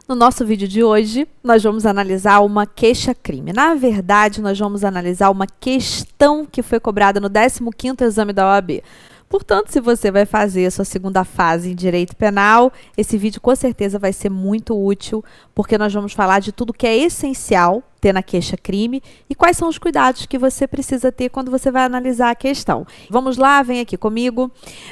No nosso vídeo de hoje, nós vamos analisar uma queixa-crime. Na verdade, nós vamos analisar uma questão que foi cobrada no 15º exame da OAB. Portanto, se você vai fazer a sua segunda fase em Direito Penal, esse vídeo com certeza vai ser muito útil, porque nós vamos falar de tudo que é essencial ter na queixa-crime e quais são os cuidados que você precisa ter quando você vai analisar a questão. Vamos lá, vem aqui comigo.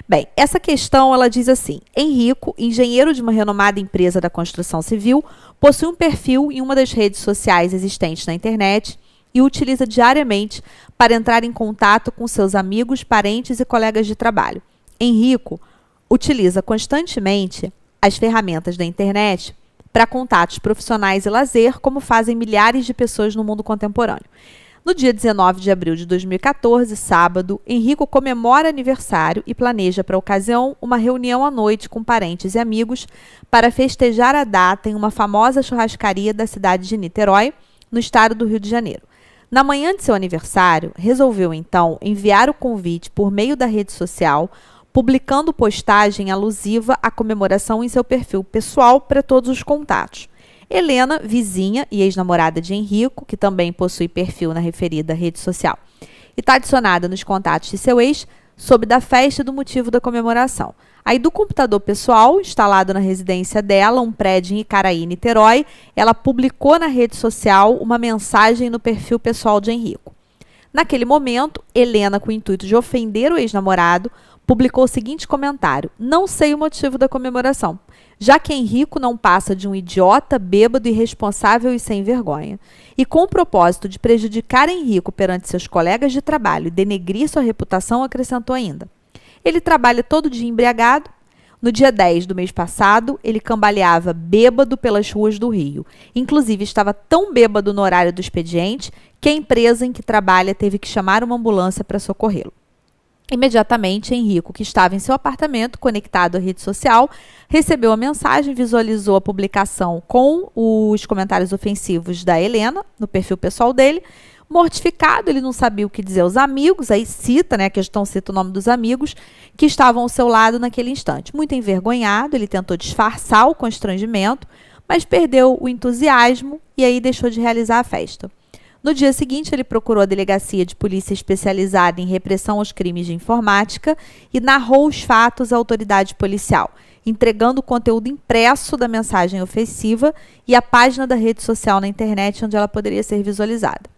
Bem, essa questão, ela diz assim: Henrico, engenheiro de uma renomada empresa da construção civil, possui um perfil em uma das redes sociais existentes na internet e o utiliza diariamente para entrar em contato com seus amigos, parentes e colegas de trabalho. Henrico utiliza constantemente as ferramentas da internet para contatos profissionais e lazer, como fazem milhares de pessoas no mundo contemporâneo. No dia 19 de abril de 2014, sábado, Henrico comemora aniversário e planeja para a ocasião uma reunião à noite com parentes e amigos para festejar a data em uma famosa churrascaria da cidade de Niterói, no estado do Rio de Janeiro. Na manhã de seu aniversário, resolveu então enviar o convite por meio da rede social, publicando postagem alusiva à comemoração em seu perfil pessoal para todos os contatos. Helena, vizinha e ex-namorada de Henrico, que também possui perfil na referida rede social, e está adicionada nos contatos de seu ex, soube da festa e do motivo da comemoração. Aí, do computador pessoal, instalado na residência dela, um prédio em Icaraí, Niterói, ela publicou na rede social uma mensagem no perfil pessoal de Henrico. Naquele momento, Helena, com o intuito de ofender o ex-namorado, publicou o seguinte comentário: "Não sei o motivo da comemoração, já que Henrico não passa de um idiota, bêbado, irresponsável e sem vergonha. E com o propósito de prejudicar Henrico perante seus colegas de trabalho e denegrir sua reputação", acrescentou ainda: "Ele trabalha todo dia embriagado. No dia 10 do mês passado, ele cambaleava bêbado pelas ruas do Rio. Inclusive, estava tão bêbado no horário do expediente que a empresa em que trabalha teve que chamar uma ambulância para socorrê-lo." Imediatamente, Henrico, que estava em seu apartamento conectado à rede social, recebeu a mensagem, visualizou a publicação com os comentários ofensivos da Helena no perfil pessoal dele. Mortificado, ele não sabia o que dizer aos amigos, aí cita, a questão cita o nome dos amigos que estavam ao seu lado naquele instante. Muito envergonhado, ele tentou disfarçar o constrangimento, mas perdeu o entusiasmo e aí deixou de realizar a festa. No dia seguinte, ele procurou a Delegacia de Polícia Especializada em Repressão aos Crimes de Informática e narrou os fatos à autoridade policial, entregando o conteúdo impresso da mensagem ofensiva e a página da rede social na internet onde ela poderia ser visualizada.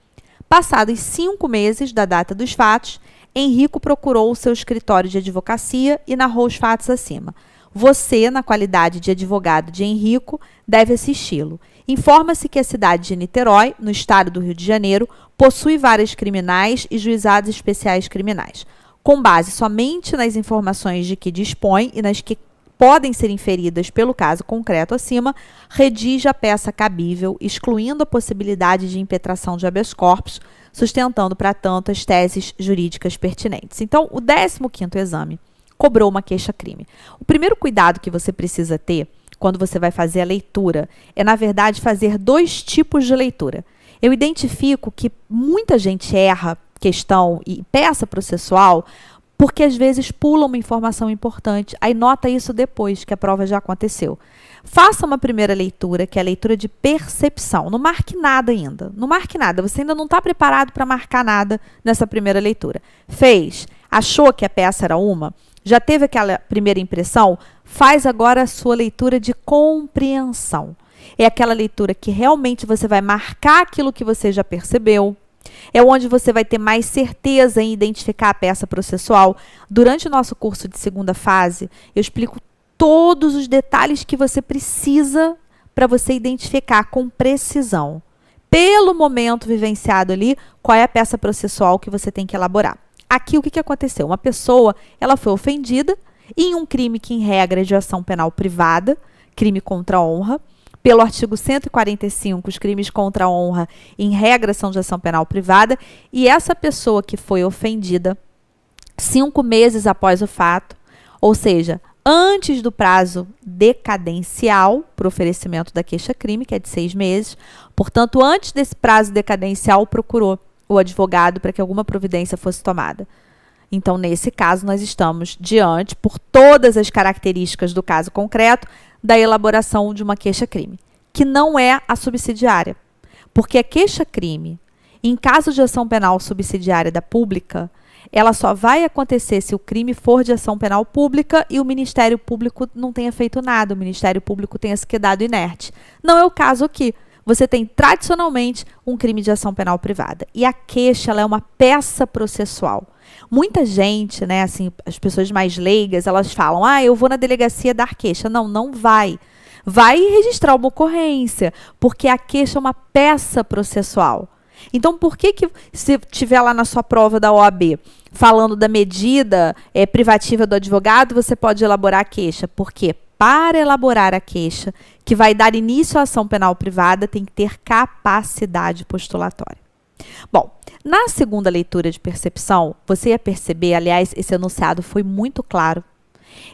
Passados 5 meses da data dos fatos, Henrico procurou o seu escritório de advocacia e narrou os fatos acima. Você, na qualidade de advogado de Henrico, deve assisti-lo. Informa-se que a cidade de Niterói, no estado do Rio de Janeiro, possui várias criminais e juizados especiais criminais. Com base somente nas informações de que dispõe e nas que podem ser inferidas pelo caso concreto acima, redige a peça cabível, excluindo a possibilidade de impetração de habeas corpus, sustentando, para tanto, as teses jurídicas pertinentes. Então, o 15º exame cobrou uma queixa-crime. O primeiro cuidado que você precisa ter quando você vai fazer a leitura é, na verdade, fazer 2 tipos de leitura. Eu identifico que muita gente erra questão e peça processual porque às vezes pula uma informação importante, aí nota isso depois que a prova já aconteceu. Faça uma primeira leitura, que é a leitura de percepção. Não marque nada ainda. Não marque nada. Você ainda não está preparado para marcar nada nessa primeira leitura. Fez? Achou que a peça era uma? Já teve aquela primeira impressão? Faz agora a sua leitura de compreensão. É aquela leitura que realmente você vai marcar aquilo que você já percebeu. É onde você vai ter mais certeza em identificar a peça processual. Durante o nosso curso de segunda fase, eu explico todos os detalhes que você precisa para você identificar com precisão, pelo momento vivenciado ali, qual é a peça processual que você tem que elaborar. Aqui, o que aconteceu? Uma pessoa, ela foi ofendida em um crime que, em regra, é de ação penal privada, crime contra a honra. Pelo artigo 145, os crimes contra a honra, em regra, são de ação penal privada. E essa pessoa que foi ofendida 5 meses após o fato, ou seja, antes do prazo decadencial para o oferecimento da queixa-crime, que é de 6 meses, portanto, antes desse prazo decadencial, procurou o advogado para que alguma providência fosse tomada. Então, nesse caso, nós estamos diante, por todas as características do caso concreto, da elaboração de uma queixa-crime. que não é a subsidiária. Porque a queixa-crime, em caso de ação penal subsidiária da pública, ela só vai acontecer se o crime for de ação penal pública e o Ministério Público não tenha feito nada, o Ministério Público tenha se quedado inerte. Não é o caso aqui. Você tem, tradicionalmente, um crime de ação penal privada. E a queixa, ela é uma peça processual. Muita gente, né, assim, as pessoas mais leigas, elas falam, eu vou na delegacia dar queixa. Não, não vai. Vai registrar uma ocorrência, porque a queixa é uma peça processual. Então, por que se tiver lá na sua prova da OAB falando da medida privativa do advogado, você pode elaborar a queixa? Porque para elaborar a queixa, que vai dar início à ação penal privada, tem que ter capacidade postulatória. Bom, na segunda leitura de percepção, você ia perceber, aliás, esse enunciado foi muito claro.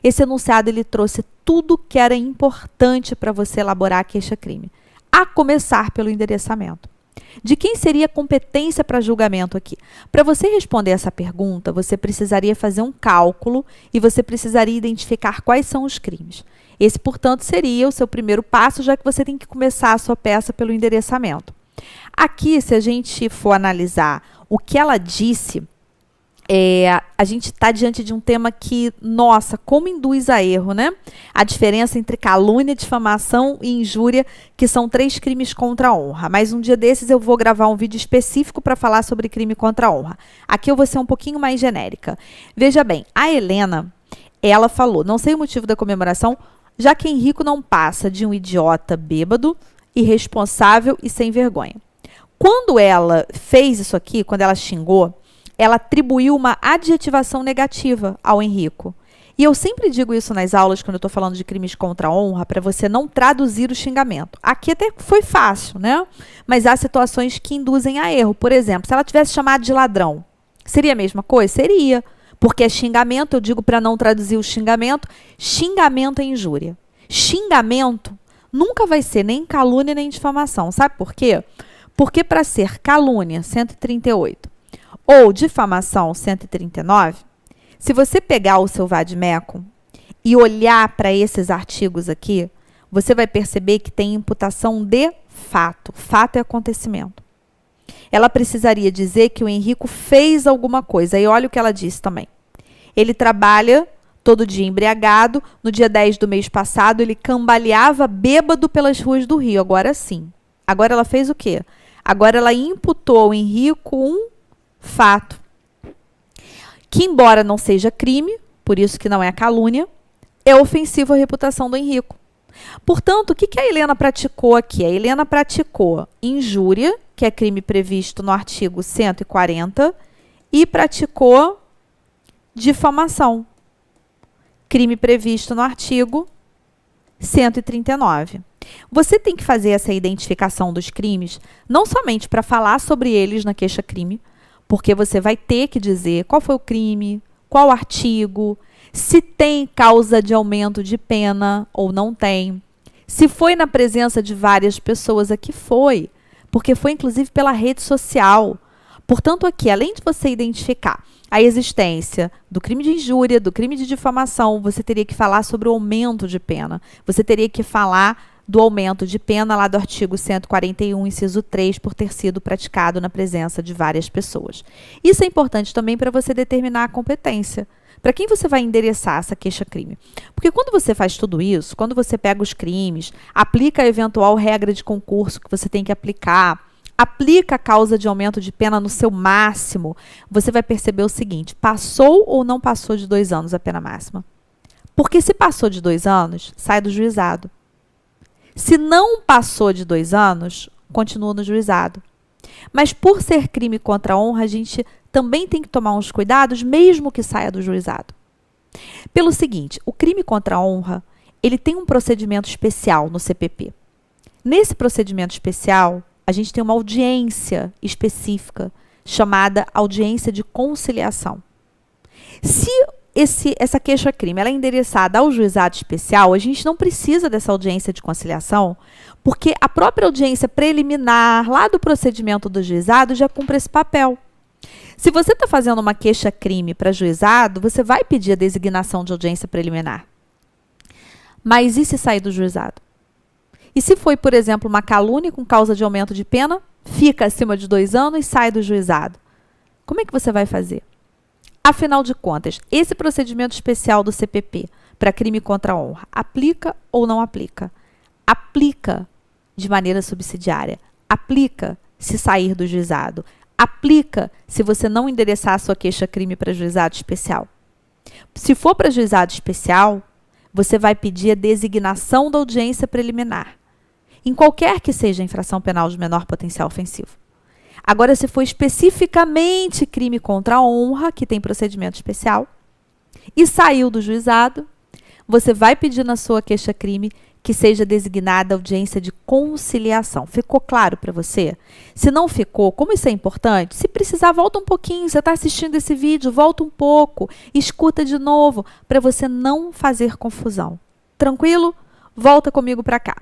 Esse enunciado ele trouxe tudo que era importante para você elaborar a queixa-crime, a começar pelo endereçamento. De quem seria a competência para julgamento aqui? Para você responder essa pergunta, você precisaria fazer um cálculo e você precisaria identificar quais são os crimes. Esse, portanto, seria o seu primeiro passo, já que você tem que começar a sua peça pelo endereçamento. Aqui, se a gente for analisar o que ela disse, a gente está diante de um tema que, nossa, como induz a erro, né? A diferença entre calúnia, difamação e injúria, que são 3 crimes contra a honra. Mas um dia desses eu vou gravar um vídeo específico para falar sobre crime contra a honra. Aqui eu vou ser um pouquinho mais genérica. Veja bem, a Helena, ela falou, não sei o motivo da comemoração, já que Henrico não passa de um idiota bêbado, irresponsável e sem vergonha. Quando ela fez isso aqui, quando ela xingou, ela atribuiu uma adjetivação negativa ao Henrico. E eu sempre digo isso nas aulas, quando eu estou falando de crimes contra a honra, para você não traduzir o xingamento. Aqui até foi fácil, né? Mas há situações que induzem a erro. Por exemplo, se ela tivesse chamado de ladrão, seria a mesma coisa? Seria. Porque é xingamento, eu digo para não traduzir o xingamento, xingamento é injúria. Xingamento nunca vai ser nem calúnia nem difamação. Sabe por quê? Porque para ser calúnia, 138, ou difamação 139, se você pegar o seu vade-mecum e olhar para esses artigos aqui, você vai perceber que tem imputação de fato. Fato é acontecimento. Ela precisaria dizer que o Henrico fez alguma coisa. E olha o que ela disse também. Ele trabalha todo dia embriagado. No dia 10 do mês passado, ele cambaleava bêbado pelas ruas do Rio. Agora sim. Agora ela fez o quê? Agora ela imputou ao Henrico um fato, que embora não seja crime, por isso que não é calúnia, é ofensivo à reputação do Henrico. Portanto, o que a Helena praticou aqui? A Helena praticou injúria, que é crime previsto no artigo 140, e praticou difamação, crime previsto no artigo 139. Você tem que fazer essa identificação dos crimes, não somente para falar sobre eles na queixa-crime, porque você vai ter que dizer qual foi o crime, qual artigo, se tem causa de aumento de pena ou não tem, se foi na presença de várias pessoas, aqui foi, porque foi inclusive pela rede social. Portanto, aqui, além de você identificar a existência do crime de injúria, do crime de difamação, você teria que falar sobre o aumento de pena. Você teria que falar do aumento de pena lá do artigo 141, inciso 3, por ter sido praticado na presença de várias pessoas. Isso é importante também para você determinar a competência. Para quem você vai endereçar essa queixa-crime? Porque quando você faz tudo isso, quando você pega os crimes, aplica a eventual regra de concurso que você tem que aplicar, aplica a causa de aumento de pena no seu máximo, você vai perceber o seguinte, passou ou não passou de 2 anos a pena máxima? Porque se passou de 2 anos, sai do juizado. Se não passou de 2 anos, continua no juizado. Mas por ser crime contra a honra, a gente também tem que tomar uns cuidados, mesmo que saia do juizado. Pelo seguinte, o crime contra a honra, ele tem um procedimento especial no CPP. Nesse procedimento especial, a gente tem uma audiência específica, chamada audiência de conciliação. Se essa queixa-crime ela é endereçada ao juizado especial, a gente não precisa dessa audiência de conciliação, porque a própria audiência preliminar, lá do procedimento do juizado, já cumpre esse papel. Se você está fazendo uma queixa-crime para juizado, você vai pedir a designação de audiência preliminar. Mas e se sair do juizado? E se foi, por exemplo, uma calúnia com causa de aumento de pena, fica acima de 2 anos e sai do juizado. Como é que você vai fazer? Afinal de contas, esse procedimento especial do CPP para crime contra a honra aplica ou não aplica? Aplica de maneira subsidiária. Aplica se sair do juizado. Aplica se você não endereçar a sua queixa-crime para juizado especial. Se for para juizado especial, você vai pedir a designação da audiência preliminar, em qualquer que seja a infração penal de menor potencial ofensivo. Agora, se for especificamente crime contra a honra, que tem procedimento especial, e saiu do juizado, você vai pedir na sua queixa-crime que seja designada audiência de conciliação. Ficou claro para você? Se não ficou, como isso é importante, se precisar, volta um pouquinho. Você está assistindo esse vídeo, volta um pouco, escuta de novo, para você não fazer confusão. Tranquilo? Volta comigo para cá.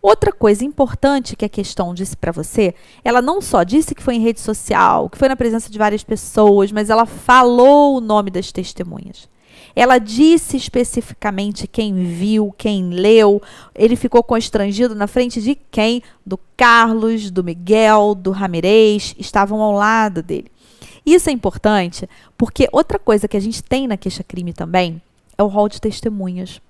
Outra coisa importante que a questão disse para você, ela não só disse que foi em rede social, que foi na presença de várias pessoas, mas ela falou o nome das testemunhas. Ela disse especificamente quem viu, quem leu. Ele ficou constrangido na frente de quem? Do Carlos, do Miguel, do Ramirez, estavam ao lado dele. Isso é importante porque outra coisa que a gente tem na queixa-crime também é o rol de testemunhas.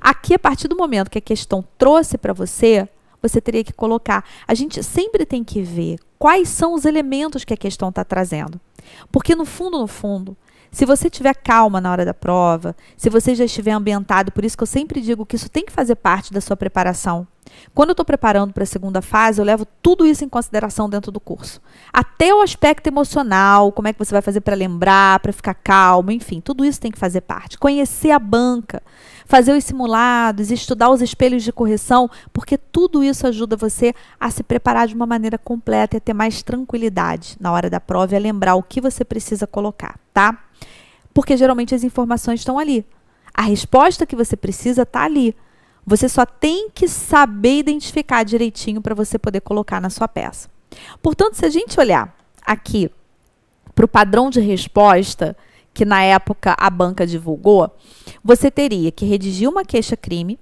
Aqui, a partir do momento que a questão trouxe para você, você teria que colocar. A gente sempre tem que ver quais são os elementos que a questão está trazendo. Porque no fundo, se você tiver calma na hora da prova, se você já estiver ambientado, por isso que eu sempre digo que isso tem que fazer parte da sua preparação. Quando eu estou preparando para a segunda fase, eu levo tudo isso em consideração dentro do curso. Até o aspecto emocional, como é que você vai fazer para lembrar, para ficar calmo, enfim, tudo isso tem que fazer parte. Conhecer a banca, fazer os simulados, estudar os espelhos de correção, porque tudo isso ajuda você a se preparar de uma maneira completa e a ter mais tranquilidade na hora da prova e a lembrar o que você precisa colocar, tá? Porque geralmente as informações estão ali. A resposta que você precisa está ali. Você só tem que saber identificar direitinho para você poder colocar na sua peça. Portanto, se a gente olhar aqui para o padrão de resposta que na época a banca divulgou, você teria que redigir uma queixa-crime,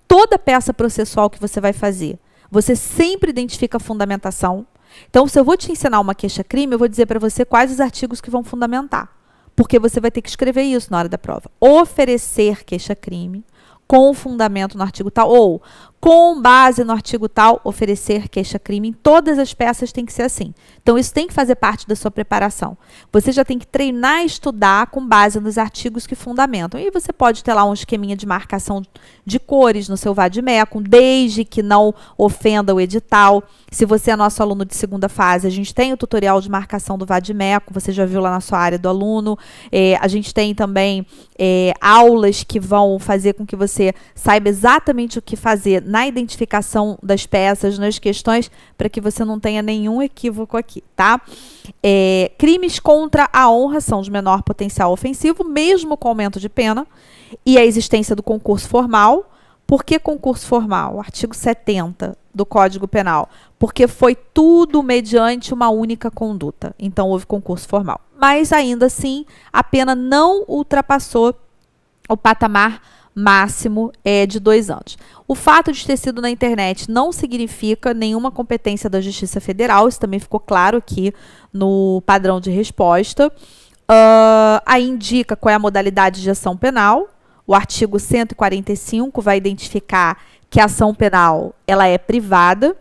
toda peça processual que você vai fazer, você sempre identifica a fundamentação. Então, se eu vou te ensinar uma queixa-crime, eu vou dizer para você quais os artigos que vão fundamentar. Porque você vai ter que escrever isso na hora da prova. Oferecer queixa-crime com fundamento no artigo tal, ou com base no artigo tal, oferecer queixa-crime. Em todas as peças tem que ser assim. Então, isso tem que fazer parte da sua preparação. Você já tem que treinar e estudar com base nos artigos que fundamentam. E você pode ter lá um esqueminha de marcação de cores no seu vade-mecum, desde que não ofenda o edital. Se você é nosso aluno de segunda fase, a gente tem o tutorial de marcação do vade-mecum, você já viu lá na sua área do aluno. A gente tem também aulas que vão fazer com que você saiba exatamente o que fazer na identificação das peças, nas questões, para que você não tenha nenhum equívoco aqui, tá? Crimes contra a honra são de menor potencial ofensivo, mesmo com aumento de pena, e a existência do concurso formal. Por que concurso formal? Artigo 70 do Código Penal. Porque foi tudo mediante uma única conduta. Então, houve concurso formal. Mas, ainda assim, a pena não ultrapassou o patamar máximo de 2 anos. O fato de ter sido na internet não significa nenhuma competência da Justiça Federal. Isso também ficou claro aqui no padrão de resposta. Aí indica qual é a modalidade de ação penal. O artigo 145 vai identificar que a ação penal ela é privada.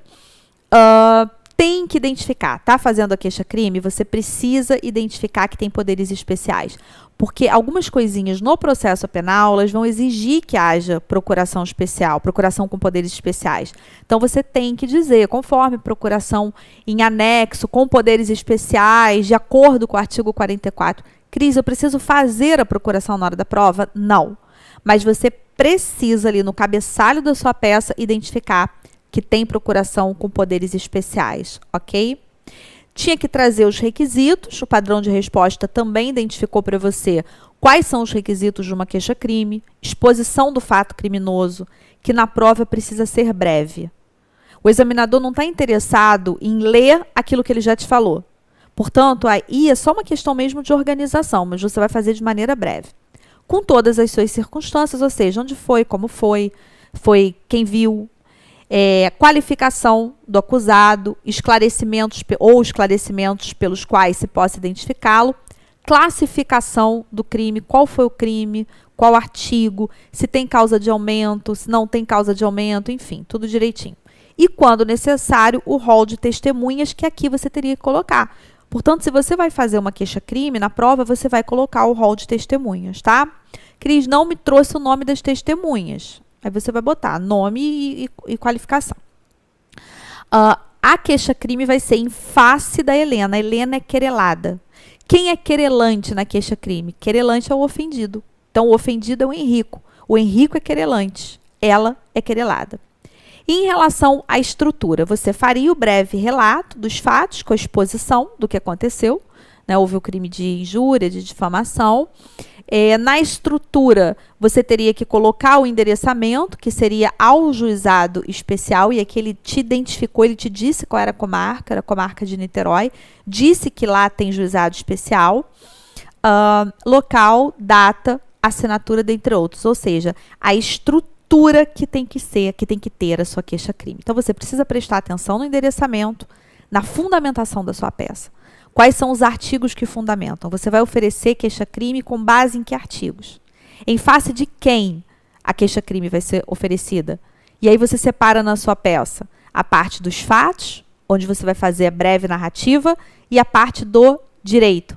Tem que identificar, tá fazendo a queixa-crime, você precisa identificar que tem poderes especiais. Porque algumas coisinhas no processo penal, elas vão exigir que haja procuração especial, procuração com poderes especiais. Então, você tem que dizer, conforme procuração em anexo, com poderes especiais, de acordo com o artigo 44. Cris, eu preciso fazer a procuração na hora da prova? Não. Mas você precisa ali no cabeçalho da sua peça identificar que tem procuração com poderes especiais, ok? Tinha que trazer os requisitos, o padrão de resposta também identificou para você quais são os requisitos de uma queixa-crime, exposição do fato criminoso, que na prova precisa ser breve. O examinador não está interessado em ler aquilo que ele já te falou. Portanto, aí é só uma questão mesmo de organização, mas você vai fazer de maneira breve. Com todas as suas circunstâncias, ou seja, onde foi, como foi quem viu. qualificação do acusado, esclarecimentos pelos quais se possa identificá-lo, classificação do crime, qual foi o crime, qual artigo, se tem causa de aumento, se não tem causa de aumento, enfim, tudo direitinho. E, quando necessário, o rol de testemunhas, que aqui você teria que colocar. Portanto, se você vai fazer uma queixa-crime, na prova você vai colocar o rol de testemunhas, tá? Cris, não me trouxe o nome das testemunhas. Aí você vai botar nome e qualificação. A queixa-crime vai ser em face da Helena. A Helena é querelada. Quem é querelante na queixa-crime? Querelante é o ofendido. Então, o ofendido é o Henrico. O Henrico é querelante. Ela é querelada. E em relação à estrutura, você faria o breve relato dos fatos com a exposição do que aconteceu. Né? Houve o crime de injúria, de difamação. Na estrutura, você teria que colocar o endereçamento, que seria ao juizado especial, e aqui ele te identificou, ele te disse qual era a comarca de Niterói, disse que lá tem juizado especial, local, data, assinatura, dentre outros, ou seja, a estrutura que tem que ter a sua queixa-crime. Então, você precisa prestar atenção no endereçamento, na fundamentação da sua peça. Quais são os artigos que fundamentam? Você vai oferecer queixa-crime com base em que artigos? Em face de quem a queixa-crime vai ser oferecida? E aí você separa na sua peça a parte dos fatos, onde você vai fazer a breve narrativa, e a parte do direito,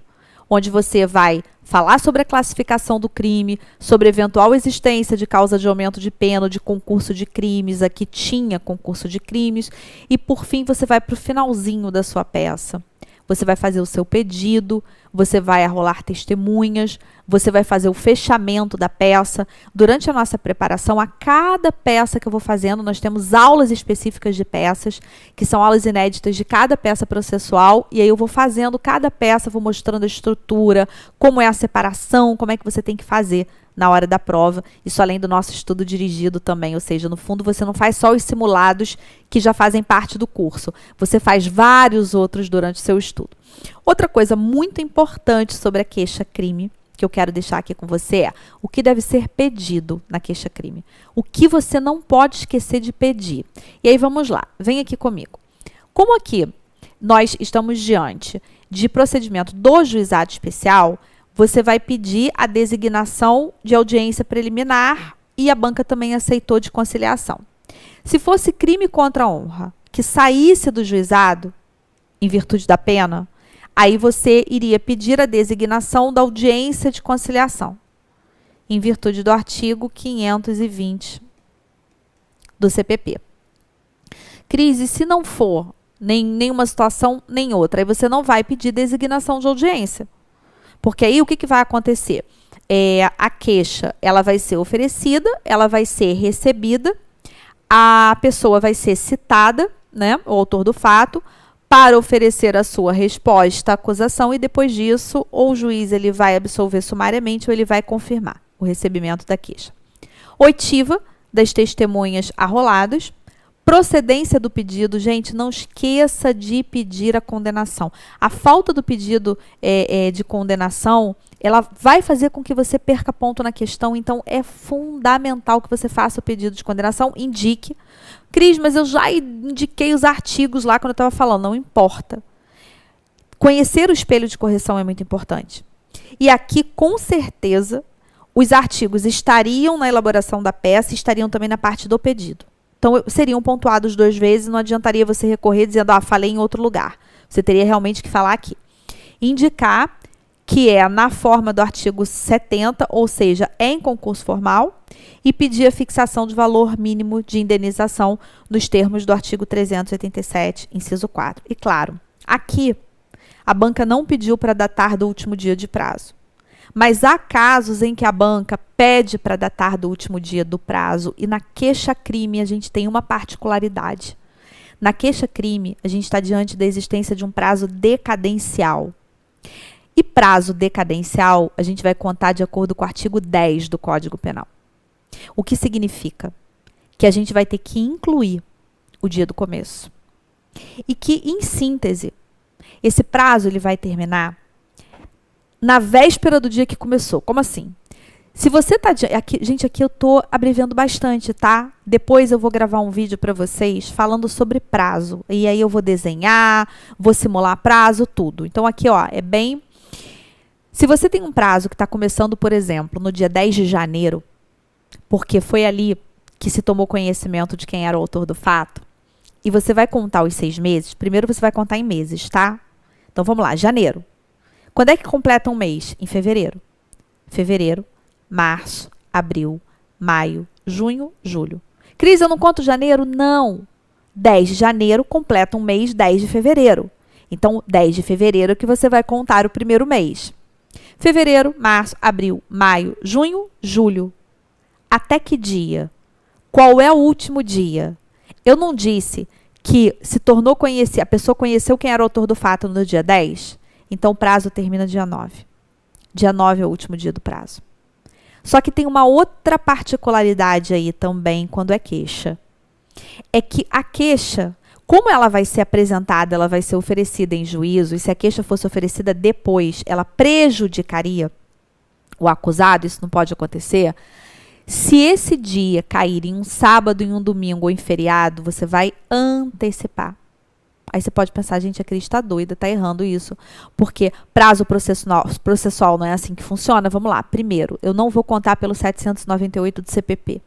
onde você vai falar sobre a classificação do crime, sobre eventual existência de causa de aumento de pena, de concurso de crimes, aqui tinha concurso de crimes, e por fim você vai para o finalzinho da sua peça. Você vai fazer o seu pedido, você vai arrolar testemunhas, você vai fazer o fechamento da peça. Durante a nossa preparação, a cada peça que eu vou fazendo, nós temos aulas específicas de peças, que são aulas inéditas de cada peça processual, e aí eu vou fazendo cada peça, vou mostrando a estrutura, como é a separação, como é que você tem que fazer na hora da prova, isso além do nosso estudo dirigido também, ou seja, no fundo você não faz só os simulados que já fazem parte do curso, você faz vários outros durante o seu estudo. Outra coisa muito importante sobre a queixa-crime, que eu quero deixar aqui com você, é o que deve ser pedido na queixa-crime. O que você não pode esquecer de pedir. E aí vamos lá, vem aqui comigo. Como aqui nós estamos diante de procedimento do juizado especial, você vai pedir a designação de audiência preliminar e a banca também aceitou de conciliação. Se fosse crime contra a honra que saísse do juizado, em virtude da pena, aí você iria pedir a designação da audiência de conciliação, em virtude do artigo 520 do CPP. Cris, e se não for nenhuma situação, nem outra, aí você não vai pedir designação de audiência. Porque aí o que vai acontecer? A queixa ela vai ser oferecida, ela vai ser recebida, a pessoa vai ser citada, né, o autor do fato, para oferecer a sua resposta à acusação, e depois disso, ou o juiz ele vai absolver sumariamente ou ele vai confirmar o recebimento da queixa. Oitiva das testemunhas arroladas. Procedência do pedido, gente, não esqueça de pedir a condenação. A falta do pedido de condenação, ela vai fazer com que você perca ponto na questão, então é fundamental que você faça o pedido de condenação, indique. Cris, mas eu já indiquei os artigos lá quando eu estava falando, não importa. Conhecer o espelho de correção é muito importante. E aqui, com certeza, os artigos estariam na elaboração da peça e estariam também na parte do pedido. Então, seriam pontuados 2 vezes, não adiantaria você recorrer dizendo, falei em outro lugar. Você teria realmente que falar aqui. Indicar que é na forma do artigo 70, ou seja, é em concurso formal, e pedir a fixação de valor mínimo de indenização nos termos do artigo 387, inciso 4. E claro, aqui, a banca não pediu para datar do último dia de prazo. Mas há casos em que a banca pede para datar do último dia do prazo, e na queixa-crime a gente tem uma particularidade. Na queixa-crime, a gente está diante da existência de um prazo decadencial. E prazo decadencial, a gente vai contar de acordo com o artigo 10 do Código Penal. O que significa? Que a gente vai ter que incluir o dia do começo. E que, em síntese, esse prazo ele vai terminar na véspera do dia que começou. Como assim? Se você tá aqui, gente, aqui eu tô abreviando bastante, tá? Depois eu vou gravar um vídeo para vocês falando sobre prazo. E aí eu vou desenhar, vou simular prazo, tudo. Então aqui, ó, é bem... Se você tem um prazo que está começando, por exemplo, no dia 10 de janeiro, porque foi ali que se tomou conhecimento de quem era o autor do fato, e você vai contar os 6 meses, primeiro você vai contar em meses, tá? Então vamos lá, janeiro. Quando é que completa um mês? Em fevereiro. Fevereiro, março, abril, maio, junho, julho. Cris, eu não conto janeiro? Não. 10 de janeiro completa um mês, 10 de fevereiro. Então, 10 de fevereiro é que você vai contar o primeiro mês. Fevereiro, março, abril, maio, junho, julho. Até que dia? Qual é o último dia? Eu não disse que se tornou conhecido, a pessoa conheceu quem era o autor do fato no dia 10? Então, o prazo termina dia 9. Dia 9 é o último dia do prazo. Só que tem uma outra particularidade aí também quando é queixa. É que a queixa, como ela vai ser apresentada, ela vai ser oferecida em juízo, e se a queixa fosse oferecida depois, ela prejudicaria o acusado, isso não pode acontecer. Se esse dia cair em um sábado, em um domingo ou em feriado, você vai antecipar. Aí você pode pensar, gente, a Cris está doida, está errando isso, porque prazo processual não é assim que funciona. Vamos lá, primeiro, eu não vou contar pelo 798 do CPP.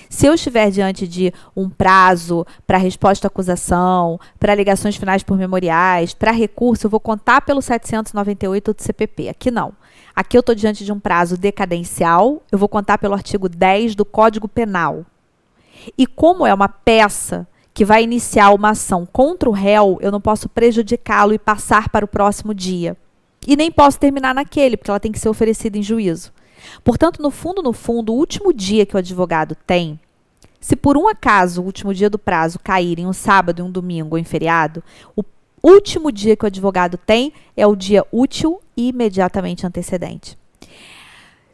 Se eu estiver diante de um prazo para resposta à acusação, para alegações finais por memoriais, para recurso, eu vou contar pelo 798 do CPP. Aqui não. Aqui eu estou diante de um prazo decadencial, eu vou contar pelo artigo 10 do Código Penal. E como é uma peça que vai iniciar uma ação contra o réu, eu não posso prejudicá-lo e passar para o próximo dia. E nem posso terminar naquele, porque ela tem que ser oferecida em juízo. Portanto, no fundo, o último dia que o advogado tem, se por um acaso o último dia do prazo cair em um sábado, em um domingo ou em feriado, o último dia que o advogado tem é o dia útil e imediatamente antecedente.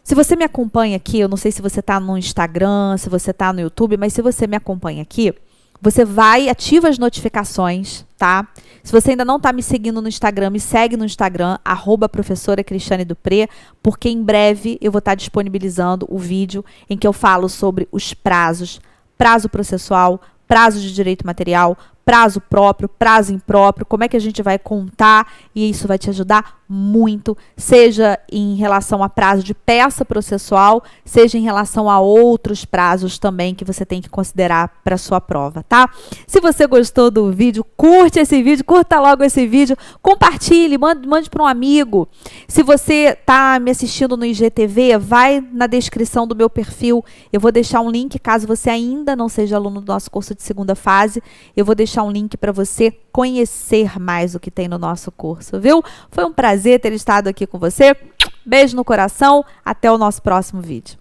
Se você me acompanha aqui, eu não sei se você está no Instagram, se você está no YouTube, mas se você me acompanha aqui, você vai, ativa as notificações, tá? Se você ainda não está me seguindo no Instagram, me segue no Instagram, @professora_Cristiane_Dupré, porque em breve eu vou estar disponibilizando o vídeo em que eu falo sobre os prazos, prazo processual, prazo de direito material, prazo próprio, prazo impróprio, como é que a gente vai contar, e isso vai te ajudar muito, seja em relação a prazo de peça processual, seja em relação a outros prazos também que você tem que considerar para sua prova, tá? Se você gostou do vídeo, curte esse vídeo, curta logo esse vídeo, compartilhe, mande para um amigo. Se você está me assistindo no IGTV, vai na descrição do meu perfil, eu vou deixar um link, caso você ainda não seja aluno do nosso curso de segunda fase, eu vou deixar um link para você conhecer mais o que tem no nosso curso, viu? Foi um prazer ter estado aqui com você. Beijo no coração, até o nosso próximo vídeo.